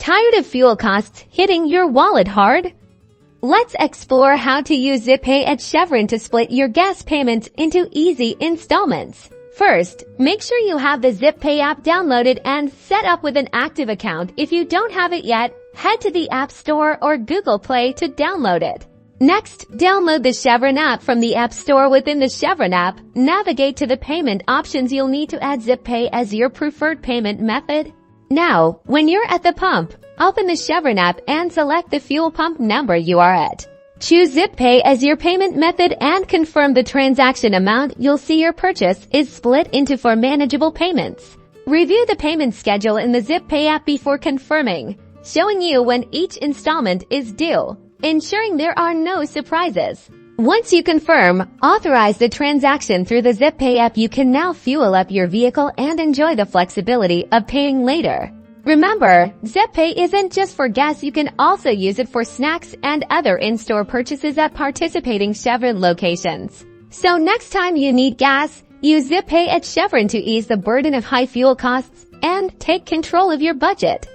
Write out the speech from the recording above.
Tired of fuel costs hitting your wallet hard? Let's explore how to use ZipPay at Chevron to split your gas payments into easy installments. First, make sure you have the ZipPay app downloaded and set up with an active account. If you don't have it yet, head to the App Store or Google Play to download it. Next, download the Chevron app from the App Store. Within the Chevron app, navigate to the payment options. You'll need to add ZipPay as your preferred payment method. Now, when you're at the pump, open the Chevron app and select the fuel pump number you are at. Choose ZipPay as your payment method and confirm the transaction amount. You'll see your purchase is split into 4 manageable payments. Review the payment schedule in the ZipPay app before confirming, showing you when each installment is due, ensuring there are no surprises. Once you confirm, authorize the transaction through the ZipPay app. You can now fuel up your vehicle and enjoy the flexibility of paying later. Remember, ZipPay isn't just for gas. You can also use it for snacks and other in-store purchases at participating Chevron locations. So next time you need gas, use ZipPay at Chevron to ease the burden of high fuel costs and take control of your budget.